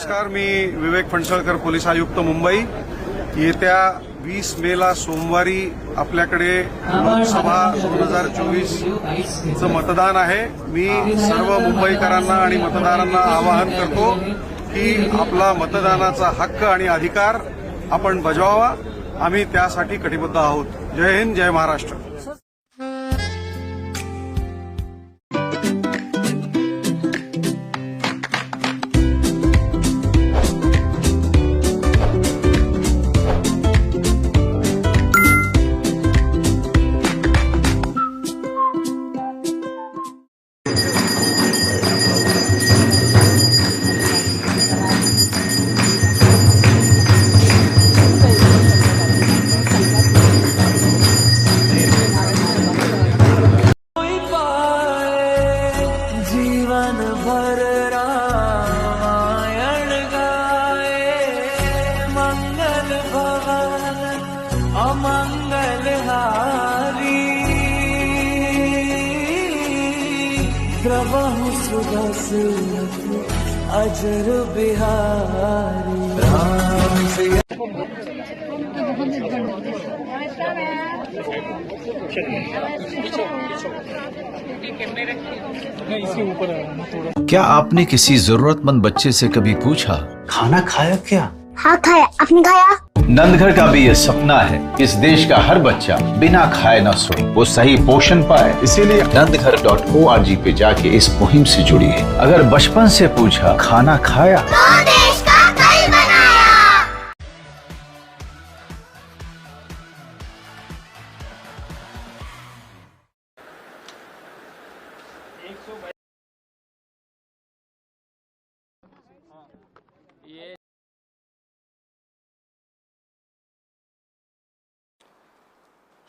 नमस्कार, मी विवेक फणसळकर, पोलीस आयुक्त, मुंबई. येत्या 20 मेला सोमवारी आपल्याकडे लोकसभा 2024चं मतदान आहे. मी सर्व मुंबईकरांना आणि मतदारांना आवाहन करतो की आपला मतदानाचा हक्क आणि अधिकार आपण बजावावा. आम्ही त्यासाठी कटिबद्ध आहोत. जय हिंद, जय महाराष्ट्र. प्रभु सुबस अजर बिहारी राम से। क्या आपने किसी जरूरतमंद बच्चे से कभी पूछा, खाना खाया क्या? हाँ खाया, आपने खाया? नंदघर का भी ये सपना है, इस देश का हर बच्चा बिना खाए न सोए, वो सही पोषण पाए. इसीलिए nandghar.org पे जाके इस मुहिम से जुड़िए. अगर बचपन से पूछा खाना खाया तो देश का कल बनाया.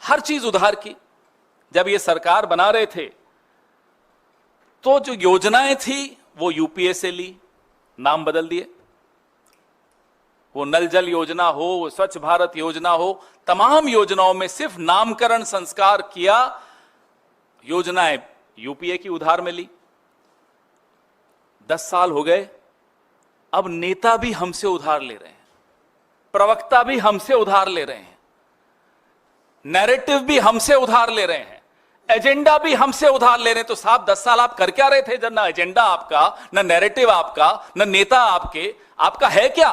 हर चीज उधार की. जब ये सरकार बना रहे थे तो जो योजनाएं थी वो यूपीए से ली, नाम बदल दिए. वो नल जल योजना हो, वो स्वच्छ भारत योजना हो, तमाम योजनाओं में सिर्फ नामकरण संस्कार किया. योजनाएं यूपीए की उधार में ली. 10 साल हो गए. अब नेता भी हमसे उधार ले रहे हैं, प्रवक्ता भी हमसे उधार ले रहे हैं, नैरेटिव भी हमसे उधार ले रहे हैं, एजेंडा भी हमसे उधार ले रहे हैं. तो साहब 10 साल आप कर क्या रहे थे जब ना एजेंडा आपका, ना नैरेटिव आपका, ना नेता आपके? आपका है क्या?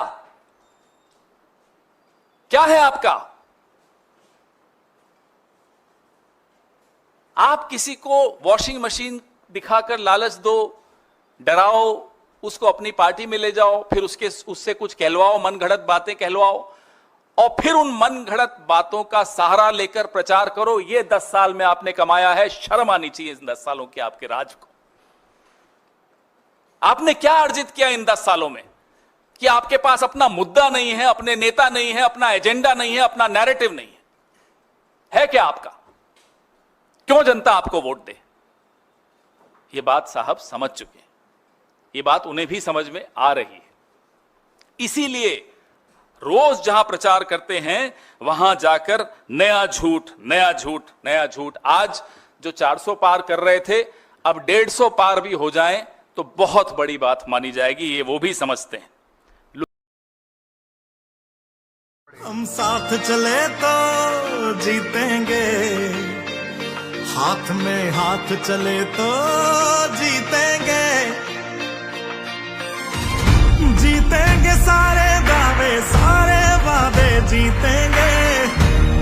क्या है आपका? आप किसी को वॉशिंग मशीन दिखाकर लालच दो, डराओ, उसको अपनी पार्टी में ले जाओ, फिर उससे कुछ कहलवाओ, मनगढ़ंत बातें कहलवाओ, और फिर उन मनगढ़ंत बातों का सहारा लेकर प्रचार करो. ये 10 साल में आपने कमाया है. शर्म आनी चाहिए इन 10 सालों के आपके राज को. आपने क्या अर्जित किया इन 10 सालों में कि आपके पास अपना मुद्दा नहीं है, अपने नेता नहीं है, अपना एजेंडा नहीं है, अपना नैरेटिव नहीं है क्या आपका? क्यों जनता आपको वोट दे? ये बात साहब समझ चुके हैं. ये बात उन्हें भी समझ में आ रही है. इसीलिए रोज जहां प्रचार करते हैं वहां जाकर नया झूठ, नया झूठ, नया झूठ. आज जो 400 पार कर रहे थे, अब 150 पार भी हो जाएं तो बहुत बड़ी बात मानी जाएगी. ये वो भी समझते हैं. हम साथ चले तो जीतेंगे, हाथ में हाथ चले तो जीतेंगे. जीतेंगे सारे दावे, सारे वादे जीतेंगे.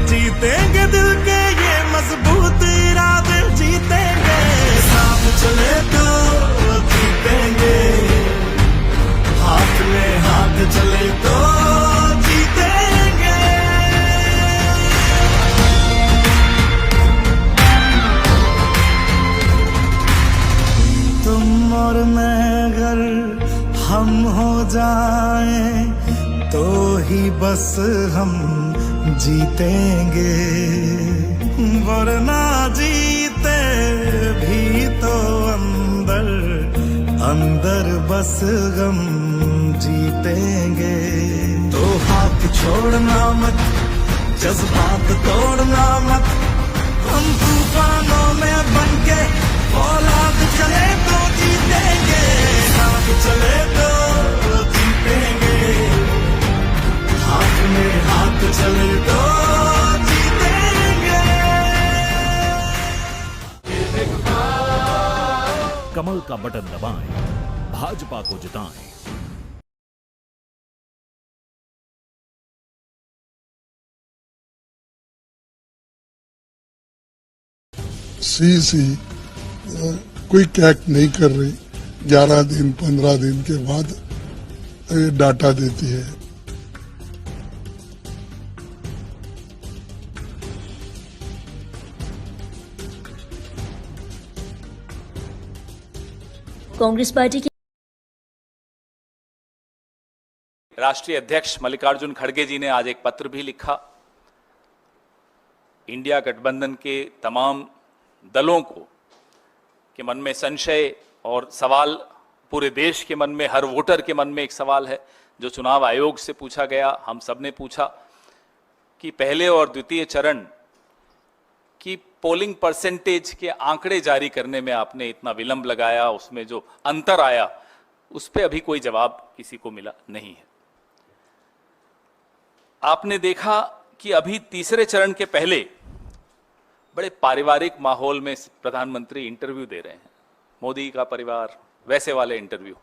जीतेंगे दिल के ये मजबूत इरादे जीतेंगे. साथ चले तो जीतेंगे, हाथ में हाथ चले तो जीतेंगे. तुम और मैं अगर हम हो जाएं तो ही बस हम जीतेंगे. वरना जीते भी तो अंदर अंदर बस गम जीतेंगे. तो हाथ छोड़ना मत, जज्बात तोड़ना मत. हम तूफानों में बनके औलाद चले तो जीतेंगे. साथ चले तो जीतेंगे. साथ चले तो जीतेंगे। कमल का बटन दबाएं, भाजपा को जिताएं। सी क्विक एक्ट नहीं कर रही, 11 दिन 15 दिन के बाद ये डाटा देती है। कांग्रेस पार्टी की राष्ट्रीय अध्यक्ष मल्लिकार्जुन खड़गे जी ने आज एक पत्र भी लिखा। इंडिया गठबंधन के तमाम दलों को के मन में संशय और सवाल, पूरे देश के मन में, हर वोटर के मन में एक सवाल है जो चुनाव आयोग से पूछा गया। हम सब ने पूछा कि पहले और द्वितीय चरण की पोलिंग परसेंटेज के आंकड़े जारी करने में आपने इतना विलंब लगाया, उसमें जो अंतर आया उस पर अभी कोई जवाब किसी को मिला नहीं है। आपने देखा कि अभी तीसरे चरण के पहले बड़े पारिवारिक माहौल में प्रधानमंत्री इंटरव्यू दे रहे हैं। मोदी का परिवार, वैसे वाले इंटरव्यू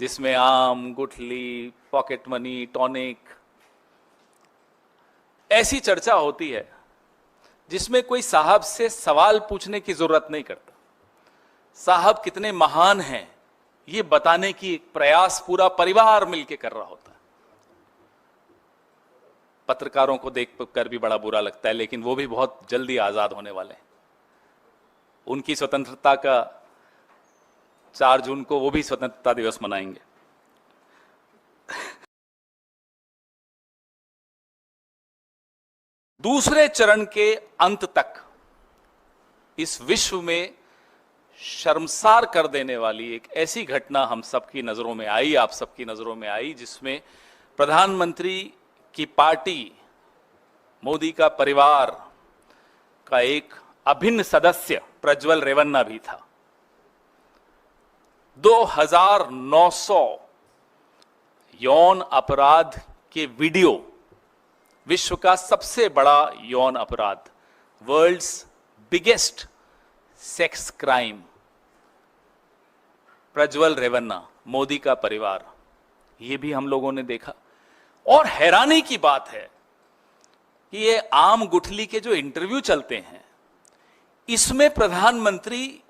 जिसमें आम, गुठली, पॉकेट मनी, टॉनिक, ऐसी चर्चा होती है जिसमें कोई साहब से सवाल पूछने की जरूरत नहीं करता। साहब कितने महान हैं ये बताने की एक प्रयास पूरा परिवार मिलकर कर रहा होता है। पत्रकारों को देखकर भी बड़ा बुरा लगता है, लेकिन वो भी बहुत जल्दी आजाद होने वाले हैं। उनकी स्वतंत्रता का 4 जून को वो भी स्वतंत्रता दिवस मनाएंगे। दूसरे चरण के अंत तक इस विश्व में शर्मसार कर देने वाली एक ऐसी घटना हम सबकी नजरों में आई, आप सबकी नजरों में आई, जिसमें प्रधानमंत्री की पार्टी, मोदी का परिवार का एक अभिन्न सदस्य प्रज्वल रेवन्ना भी था। 2900 यौन अपराध के वीडियो, विश्व का सबसे बड़ा यौन अपराध, world's biggest sex crime, Prajwal Revanna, Modi का परिवार, ये भी हम लोगों ने देखा। और हैरानी की बात है कि ये आम गुठली के जो इंटरव्यू चलते हैं, इसमें प्रधानमंत्री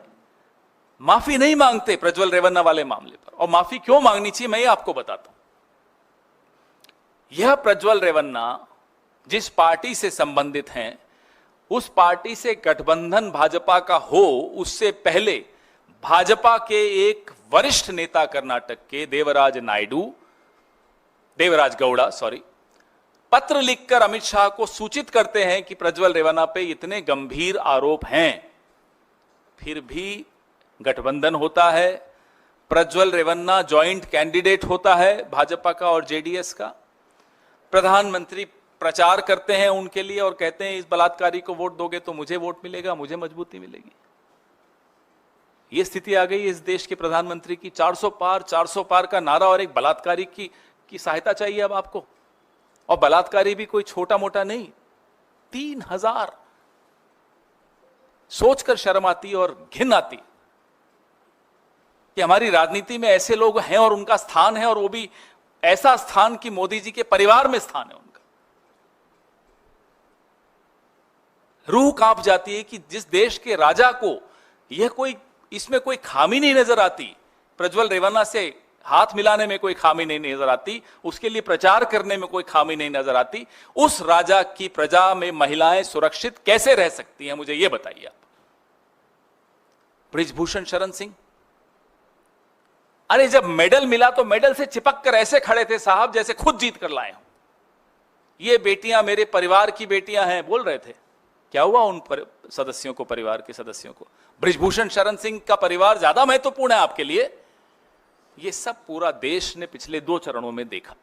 माफी नहीं मांगते प्रज्वल रेवन्ना वाले मामले पर। और माफी क्यों मांगनी चाहिए मैं आपको बताता हूं। यह प्रज्वल रेवन्ना जिस पार्टी से संबंधित हैं, उस पार्टी से गठबंधन भाजपा का हो उससे पहले भाजपा के एक वरिष्ठ नेता कर्नाटक के देवराज गौड़ा पत्र लिखकर अमित शाह को सूचित करते हैं कि प्रज्वल रेवन्ना पे इतने गंभीर आरोप हैं। फिर भी गठबंधन होता है, प्रज्वल रेवन्ना जॉइंट कैंडिडेट होता है भाजपा का और जेडीएस का। प्रधानमंत्री प्रचार करते हैं उनके लिए और कहते हैं इस बलात्कारी को वोट दोगे तो मुझे वोट मिलेगा, मुझे मजबूती मिलेगी। यह स्थिति आ गई इस देश के प्रधानमंत्री की। 400 पार का नारा और एक बलात्कारी की सहायता चाहिए अब आपको। और बलात्कारी भी कोई छोटा मोटा नहीं, 3000। सोचकर शर्म आती और घिन आती कि हमारी राजनीति में ऐसे लोग हैं और उनका स्थान है, और वो भी ऐसा स्थान कि मोदी जी के परिवार में स्थान है उनका। रूह कांप जाती है कि जिस देश के राजा को इसमें कोई खामी नहीं नजर आती, प्रज्वल रेवन्ना से हाथ मिलाने में कोई खामी नहीं नजर आती, उसके लिए प्रचार करने में कोई खामी नहीं नजर आती, उस राजा की प्रजा में महिलाएं सुरक्षित कैसे रह सकती हैं, मुझे यह बताइए आप। बृजभूषण शरण सिंह, अरे जब मेडल मिला तो मेडल से चिपक कर ऐसे खड़े थे साहब जैसे खुद जीत कर लाए हो। ये बेटियां मेरे परिवार की बेटियां हैं बोल रहे थे। क्या हुआ उन सदस्यों को, परिवार के सदस्यों को? बृजभूषण शरण सिंह का परिवार ज्यादा महत्वपूर्ण है आपके लिए। ये सब पूरा देश ने पिछले 2 चरणों में देखा।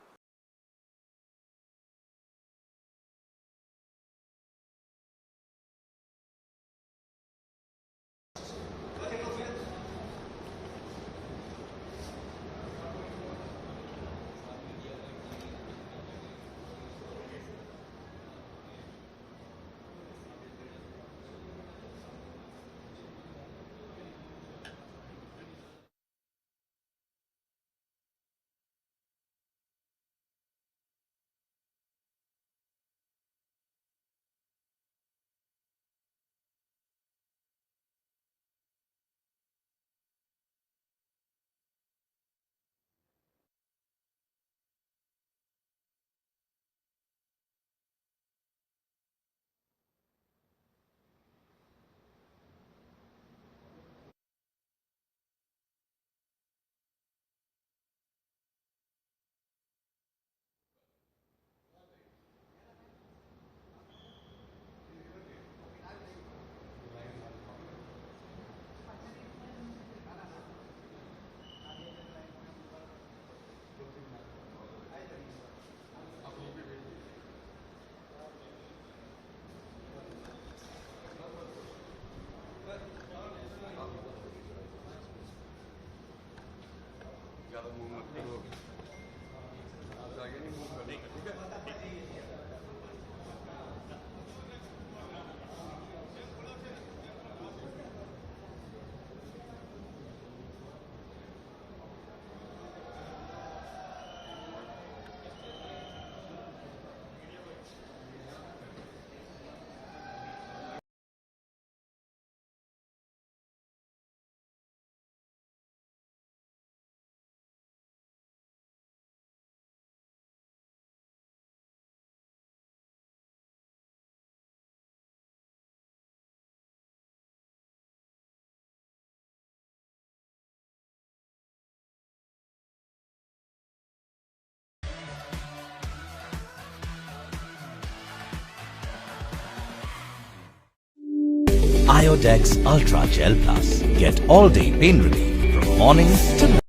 Myodex Ultra Gel Plus. Get all-day pain relief from morning to night.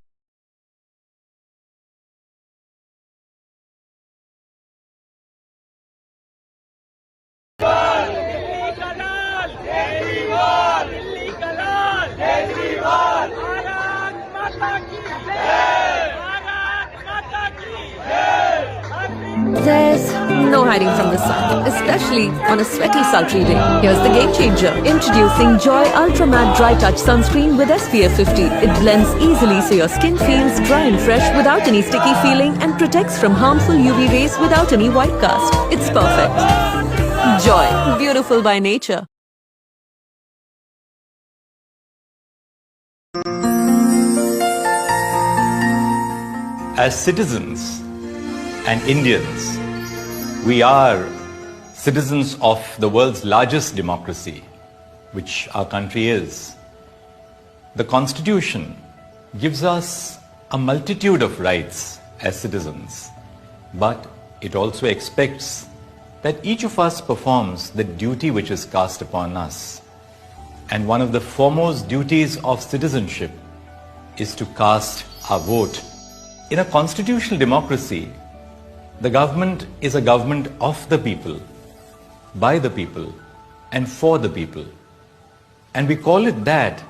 There's no hiding from the sun, especially on a sweaty, sultry day. Here's the game changer. Introducing Joy Ultra Matte Dry Touch Sunscreen with SPF 50. It blends easily so your skin feels dry and fresh without any sticky feeling and protects from harmful UV rays without any white cast. It's perfect. Joy, beautiful by nature. As citizens and Indians, we are citizens of the world's largest democracy, which our country is. The Constitution gives us a multitude of rights as citizens, but it also expects that each of us performs the duty which is cast upon us. And one of the foremost duties of citizenship is to cast our vote. In a constitutional democracy, the government is a government of the people, by the people, and for the people. And we call it that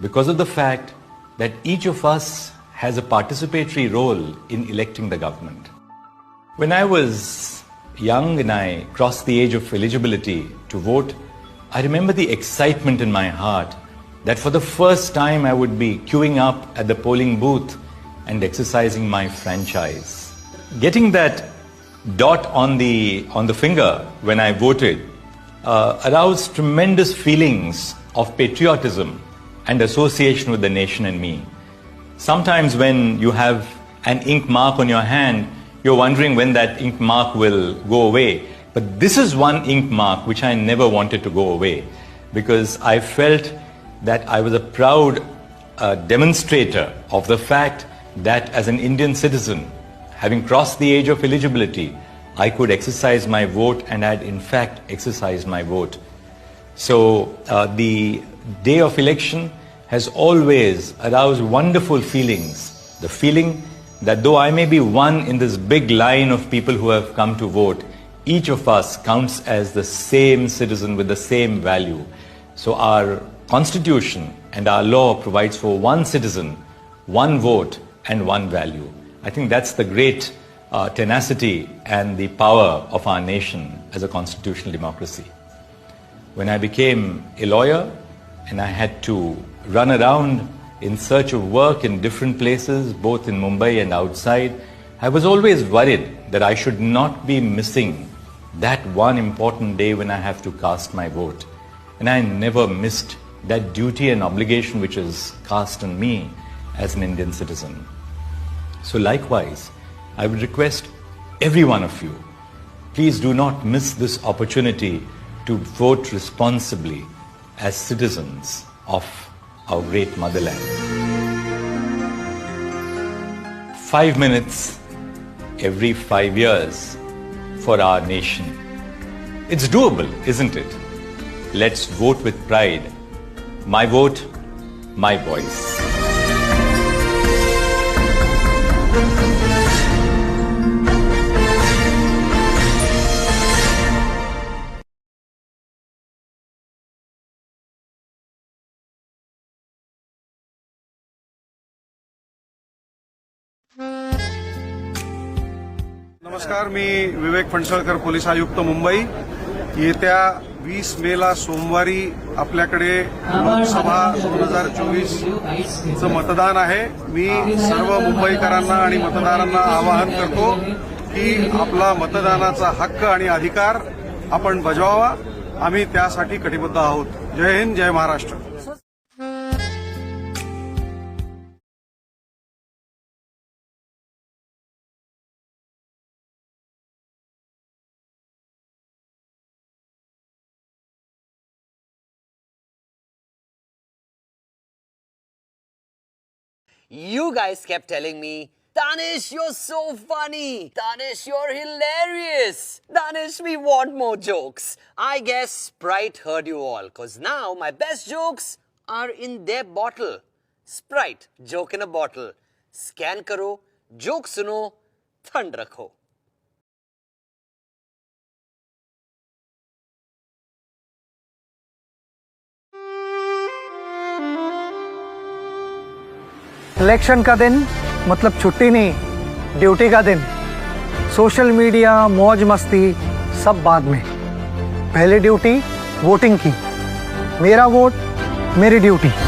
because of the fact that each of us has a participatory role in electing the government. When I was young and I crossed the age of eligibility to vote, I remember the excitement in my heart that for the first time I would be queuing up at the polling booth and exercising my franchise. Getting that dot on the finger when I voted aroused tremendous feelings of patriotism and association with the nation and me. Sometimes when you have an ink mark on your hand, you're wondering when that ink mark will go away. But this is one ink mark which I never wanted to go away, because I felt that I was a proud demonstrator of the fact that as an Indian citizen, having crossed the age of eligibility, I could exercise my vote and had in fact exercised my vote. So the day of election has always aroused wonderful feelings. The feeling that though I may be one in this big line of people who have come to vote, each of us counts as the same citizen with the same value. So our constitution and our law provides for one citizen, one vote, and one value. I think that's the great tenacity and the power of our nation as a constitutional democracy. When I became a lawyer and I had to run around in search of work in different places, both in Mumbai and outside, I was always worried that I should not be missing that one important day when I have to cast my vote. And I never missed that duty and obligation which is cast on me as an Indian citizen. So likewise, I would request every one of you, please do not miss this opportunity to vote responsibly as citizens of our great motherland. 5 minutes every 5 years for our nation. It's doable, isn't it? Let's vote with pride. My vote, my voice. नमस्कार, मी Vivek Phansalkar, police आयुक्त, मुंबई. येत्या 20 मेला सोमवारी आपल्याकडे लोकसभा 2024चं मतदान आहे. मी सर्व मुंबईकरांना आणि मतदारांना आवाहन करतो की आपला मतदानाचा हक्क आणि अधिकार आपण बजावावा. आम्ही त्यासाठी कटिबद्ध आहोत. जय हिंद, जय Maharashtra. You guys kept telling me Danish, you're so funny. Danish, you're hilarious. Danish, we want more jokes. I guess Sprite heard you all, cause now my best jokes are in their bottle. Sprite, joke in a bottle. Scan karo, joke suno, thand rakho. Election का दिन मतलब छुट्टी नहीं, duty का दिन। Social media, मौज मस्ती सब बाद में। पहले ड्यूटी वोटिंग की। मेरा वोट मेरी ड्यूटी।